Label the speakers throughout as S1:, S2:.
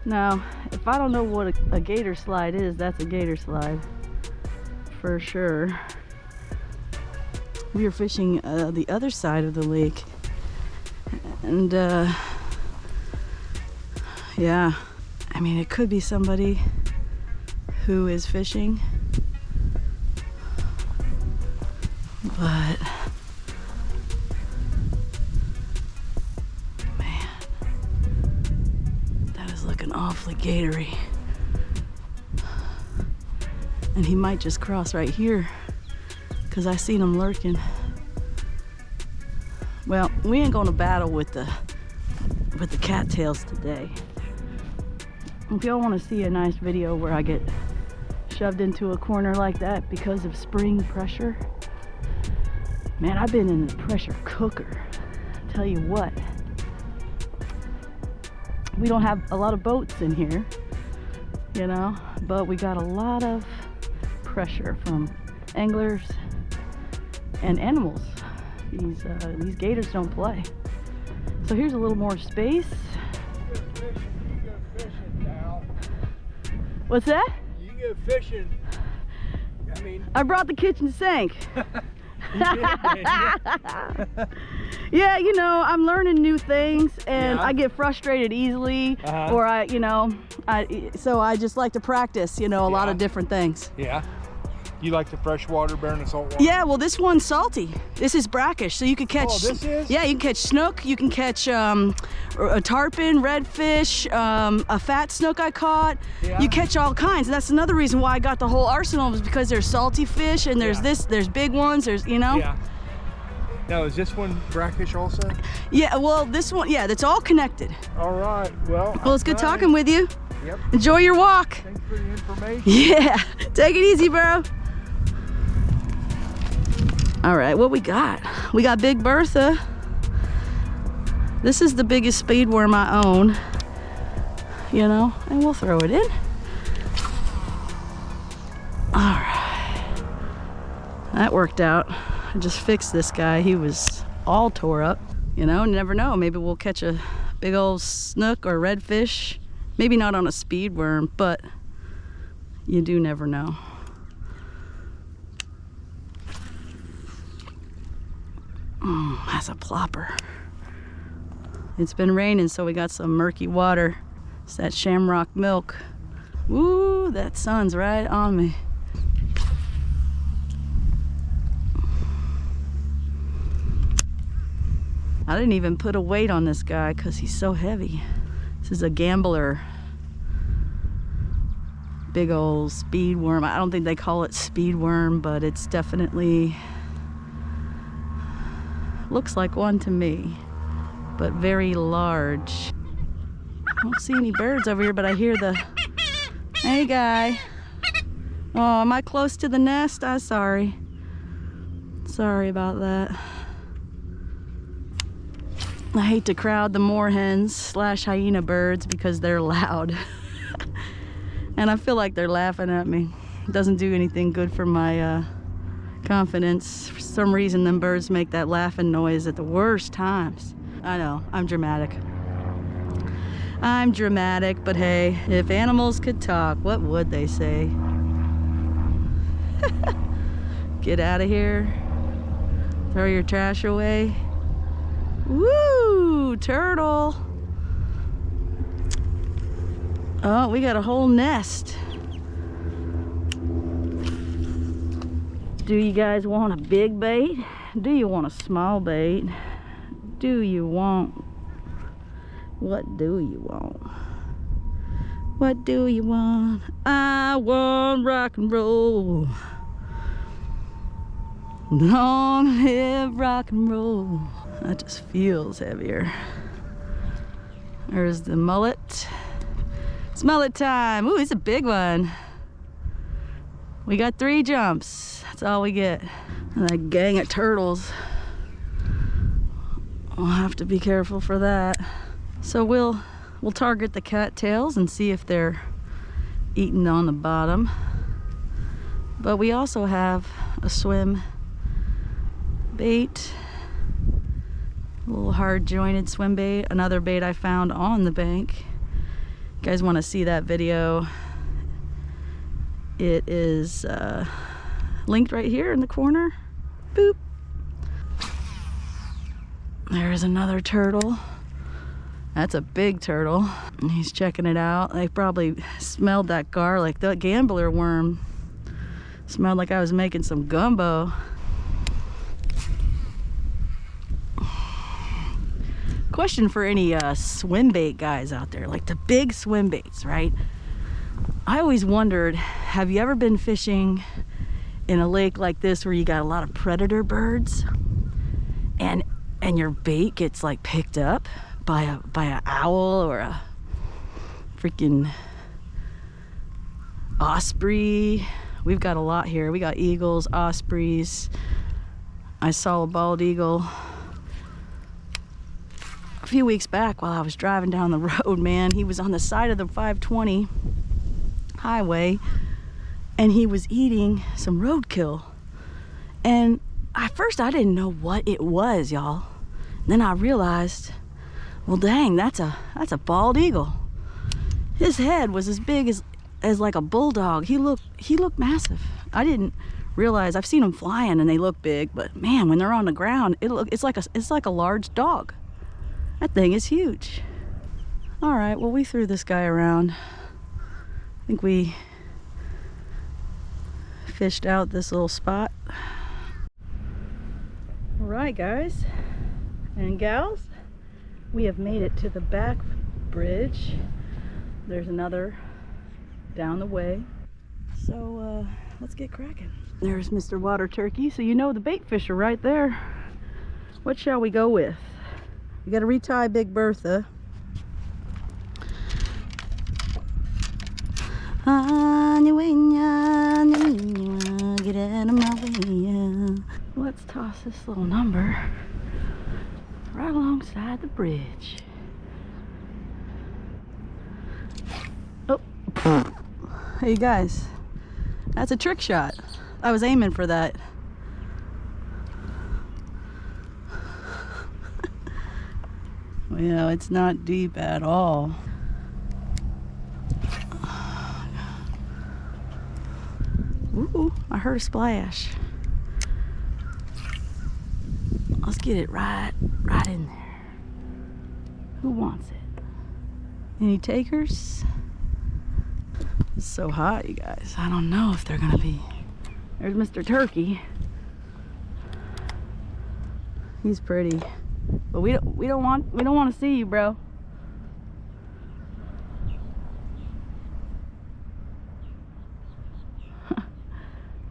S1: Now, if I don't know what a gator slide is, that's a gator slide for sure. We are fishing the other side of the lake, and yeah, I mean, it could be somebody who is fishing, but man, that is looking awfully gatory. And he might just cross right here because I seen him lurking. Well, we ain't gonna battle with the cattails today. If y'all want to see a nice video where I get shoved into a corner like that because of spring pressure, man, I've been in the pressure cooker. Tell you what, we don't have a lot of boats in here, you know, but we got a lot of pressure from anglers and animals. These gators don't play. So here's a little more space.
S2: You go fishing now.
S1: What's that?
S2: You go fishing. I mean,
S1: I brought the kitchen sink.
S2: you did,
S1: Yeah, you know, I'm learning new things, and
S2: Yeah.
S1: I get frustrated easily, or so I just like to practice, you know, a lot of different things.
S2: Yeah. You like the fresh water better than the salt water?
S1: Yeah, well, this one's salty. This is brackish, so you could catch.
S2: Oh, this is?
S1: Yeah, you can catch snook. You can catch a tarpon, redfish, a fat snook I caught.
S2: Yeah.
S1: You catch all kinds. And that's another reason why I got the whole arsenal, was because there's salty fish, and there's there's big ones. There's, you know.
S2: Yeah. Now, is this one brackish also?
S1: Yeah. Well, this one, yeah, that's all connected.
S2: All right. Well,
S1: It's good talking with you.
S2: Yep.
S1: Enjoy your walk.
S2: Thanks for the information.
S1: Yeah. Take it easy, bro. All right, what we got? We got Big Bertha. This is the biggest speed worm I own, you know, and we'll throw it in. All right, that worked out. I just fixed this guy. He was all tore up, you know, never know. Maybe we'll catch a big old snook or redfish. Maybe not on a speed worm, but you do never know. That's a plopper. It's been raining, so we got some murky water. It's that shamrock milk. Ooh, that sun's right on me. I didn't even put a weight on this guy because he's so heavy. This is a gambler. Big old speed worm. I don't think they call it speed worm, but it's definitely looks like one to me, but very large. I don't see any birds over here, but I hear the, hey guy. Oh, am I close to the nest? I'm sorry. Sorry about that. I hate to crowd the moorhens / hyena birds because they're loud. And I feel like they're laughing at me. It doesn't do anything good for my confidence. For some reason, them birds make that laughing noise at the worst times. I know, I'm dramatic. I'm dramatic, but hey, if animals could talk, what would they say? Get out of here. Throw your trash away. Woo, turtle. Oh, we got a whole nest. Do you guys want a big bait? Do you want a small bait? Do you want? What do you want? What do you want? I want rock and roll. Long live rock and roll. That just feels heavier. There's the mullet. It's mullet time. Ooh, it's a big one. We got 3 jumps. That's all we get. And that gang of turtles. We'll have to be careful for that. So we'll target the cattails and see if they're eating on the bottom. But we also have a swim bait. A little hard jointed swim bait. Another bait I found on the bank. You guys want to see that video, it is linked right here in the corner. Boop. There's another turtle. That's a big turtle. And he's checking it out. They probably smelled that garlic. The gambler worm smelled like I was making some gumbo. Question for any swim bait guys out there, like the big swim baits, right? I always wondered, have you ever been fishing in a lake like this where you got a lot of predator birds and your bait gets like picked up by an owl or a freaking osprey? We've got a lot here. We got eagles, ospreys. I saw a bald eagle a few weeks back while I was driving down the road, man. He was on the side of the 520 highway and he was eating some roadkill. And at first I didn't know what it was, y'all. Then I realized, well, dang, that's a bald eagle. His head was as big as like a bulldog. He looked massive. I didn't realize. I've seen them flying and they look big, but man, when they're on the ground, it's like a large dog. That thing is huge. All right, well, we threw this guy around. I think we fished out this little spot. All right, guys and gals, we have made it to the back bridge. There's another down the way. So let's get cracking. There's Mr. Water Turkey. So you know the bait fish are right there. What shall we go with? We gotta retie Big Bertha. Get out of my way. Let's toss this little number right alongside the bridge. Oh, hey guys, that's a trick shot. I was aiming for that. Well, it's not deep at all. Ooh, I heard a splash. Let's get it right in there. Who wants it? Any takers? It's so hot, you guys. I don't know if they're gonna be. There's Mr. Turkey. He's pretty, but we don't want to see you, bro.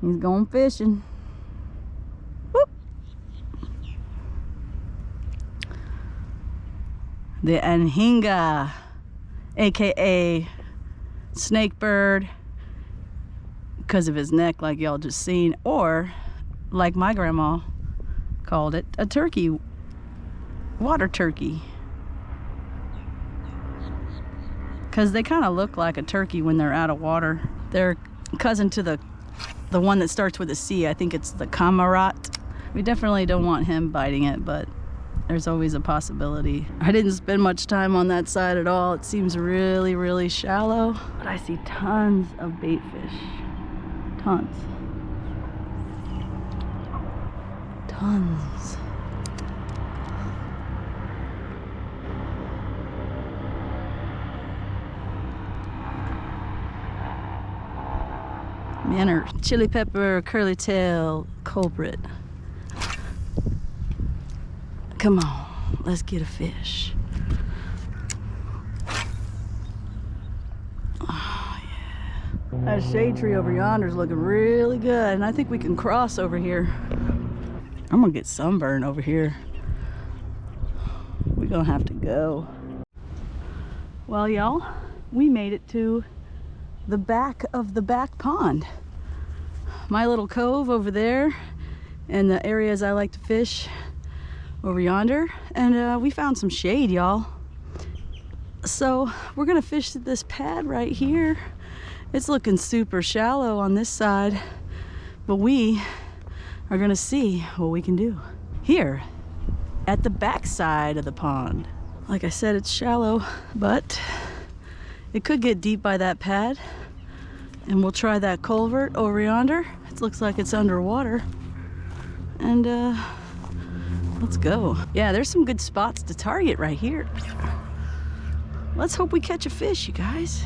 S1: He's going fishing. Whoop. The anhinga, aka snakebird, because of his neck, like y'all just seen, or like my grandma called it, a turkey, water turkey, because they kind of look like a turkey when they're out of water. They're cousin to the one that starts with a C. I think it's the Kamarat. We definitely don't want him biting it, but there's always a possibility. I didn't spend much time on that side at all. It seems really, really shallow, but I see tons of bait fish. Tons. Tons. Manor, chili pepper, curly tail, culprit. Come on, let's get a fish. Oh yeah. That shade tree over yonder is looking really good, and I think we can cross over here. I'm gonna get sunburned over here. We're gonna have to go. Well, y'all, we made it to the back of the back pond. My little cove over there, and the areas I like to fish over yonder, and we found some shade, y'all. So we're gonna fish this pad right here. It's looking super shallow on this side, but we are gonna see what we can do here at the back side of the pond. Like I said, it's shallow, but It could get deep by that pad, and we'll try that culvert over yonder. It looks like it's underwater. And let's go. Yeah, there's some good spots to target right here. Let's hope we catch a fish, you guys.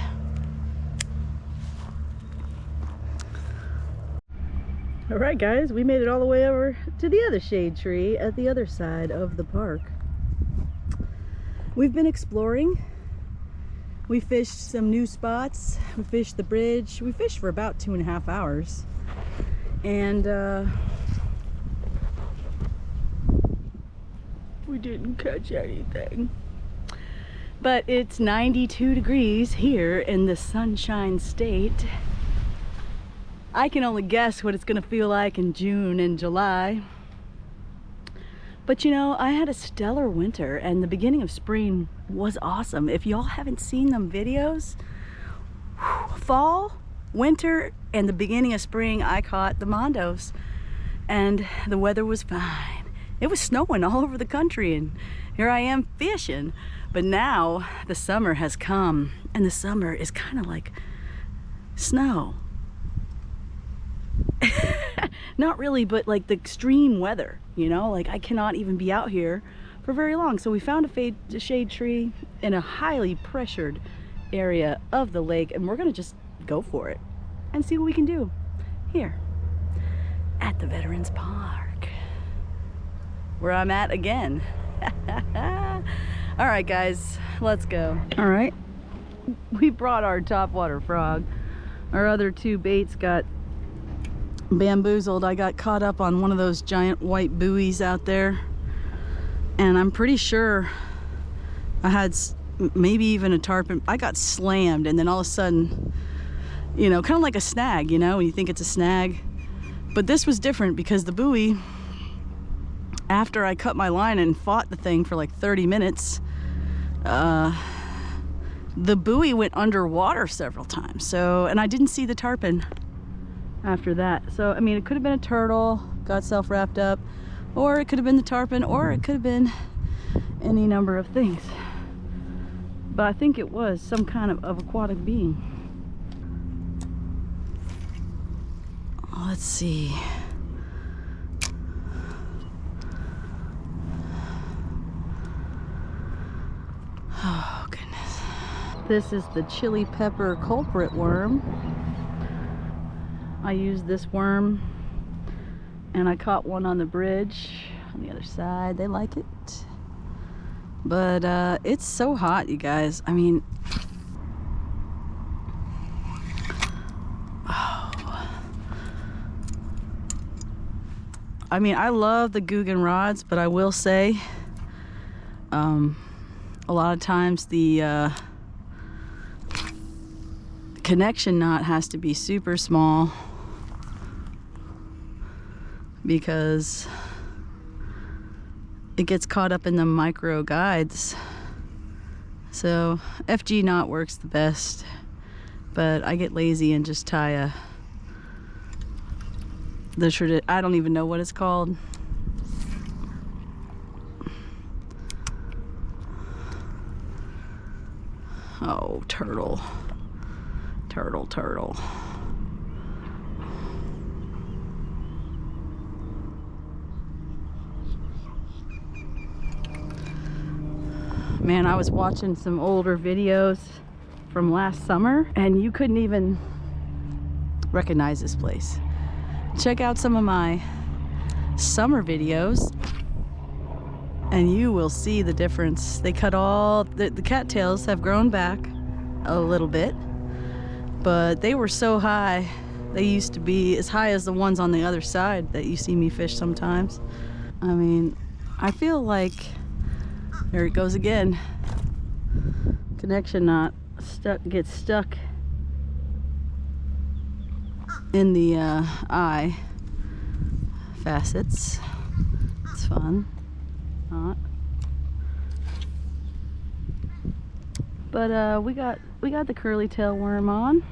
S1: All right, guys, we made it all the way over to the other shade tree at the other side of the park. We've been exploring. We fished some new spots. We fished the bridge. We fished for about 2.5 hours. And we didn't catch anything. But it's 92 degrees here in the Sunshine State. I can only guess what it's gonna feel like in June and July. But you know, I had a stellar winter, and the beginning of spring was awesome. If y'all haven't seen them videos, fall, winter, and the beginning of spring, I caught the mondos, and the weather was fine. It was snowing all over the country, and here I am fishing. But now the summer has come, and the summer is kind of like snow. Not really, but like the extreme weather, you know, like I cannot even be out here for very long. So we found a shade tree in a highly pressured area of the lake, and we're gonna just go for it and see what we can do here at the Veterans Park, where I'm at again. All right, guys, let's go. All right, we brought our topwater frog. Our other two baits got bamboozled. I got caught up on one of those giant white buoys out there, and I'm pretty sure I had maybe even a tarpon. I got slammed, and then all of a sudden, you know, kind of like a snag, you know, when you think it's a snag. But this was different because the buoy, after I cut my line and fought the thing for like 30 minutes, the buoy went underwater several times. So, and I didn't see the tarpon after that. So, I mean, it could have been a turtle, got self-wrapped up, or it could have been the tarpon, or it could have been any number of things. But I think it was some kind of aquatic being. Let's see. Oh, goodness. This is the chili pepper culprit worm. I used this worm, and I caught one on the bridge on the other side. They like it. But it's so hot, you guys. I mean, I love the Guggen rods, but I will say, a lot of times the connection knot has to be super small, because it gets caught up in the micro guides. So FG knot works the best, but I get lazy and just tie I don't even know what it's called. Oh, turtle. Turtle. Man, I was watching some older videos from last summer, and you couldn't even recognize this place. Check out some of my summer videos, and you will see the difference. They cut all, the cattails have grown back a little bit, but they were so high. They used to be as high as the ones on the other side that you see me fish sometimes. I mean, I feel like, there it goes again. Connection knot gets stuck in the eye facets. It's fun. Not. But we got the curly tail worm on.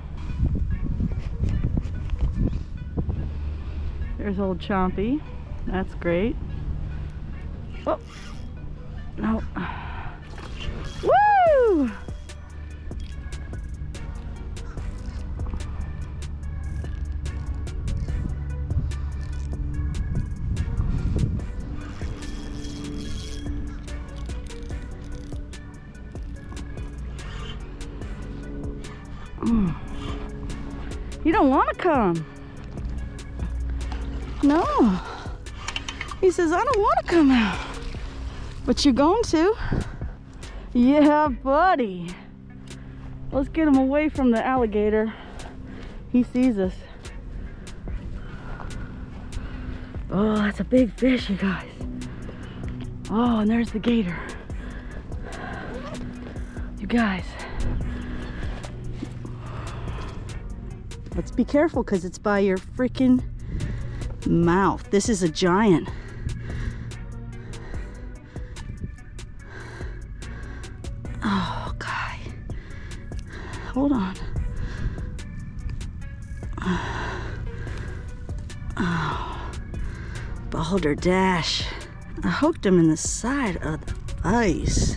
S1: There's old Chompy. That's great. Oh no. Woo! You don't want to come. No. He says, I don't want to come out. But you're going to. Yeah, buddy. Let's get him away from the alligator. He sees us. Oh, that's a big fish, you guys. Oh, and there's the gator. You guys. Let's be careful because it's by your freaking mouth. This is a giant. Oh, guy. Hold on. Oh, boulder dash. I hooked him in the side of the ice.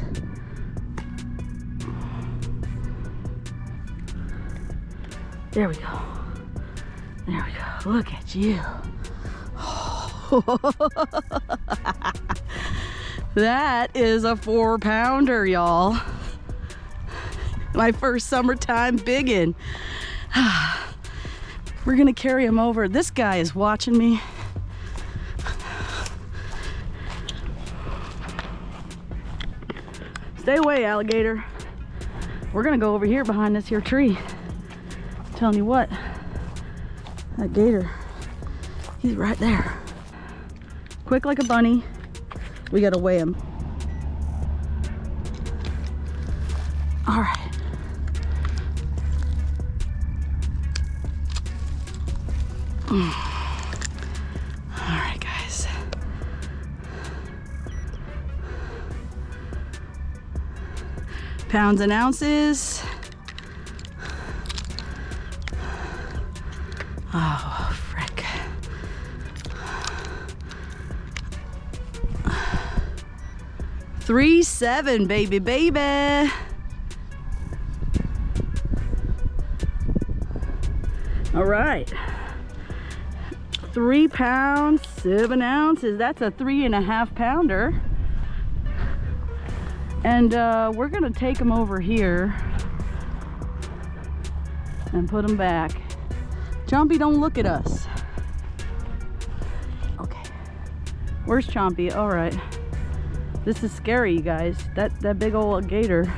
S1: There we go. There we go. Look at you. That is a 4-pounder, y'all. My first summertime biggin. We're gonna carry him over. This guy is watching me. Stay away, alligator. We're gonna go over here behind this here tree. I'm telling you what, that gator, he's right there. Quick like a bunny. We gotta weigh him. All right. All right, guys. Pounds and ounces. Oh, frick. $3.7, baby. All right. 3 pounds, 7 ounces. That's a 3.5 pounder. And we're gonna take them over here and put them back. Chompy, don't look at us. Okay. Where's Chompy? All right. This is scary, you guys. That big old gator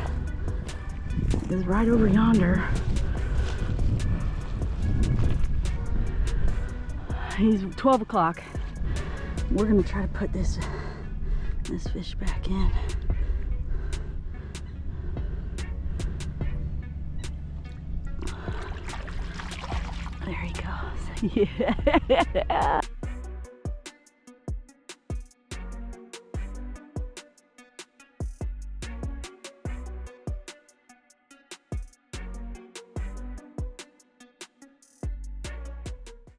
S1: is right over yonder. He's 12 o'clock. We're gonna try to put this fish back in. There he goes. Yeah.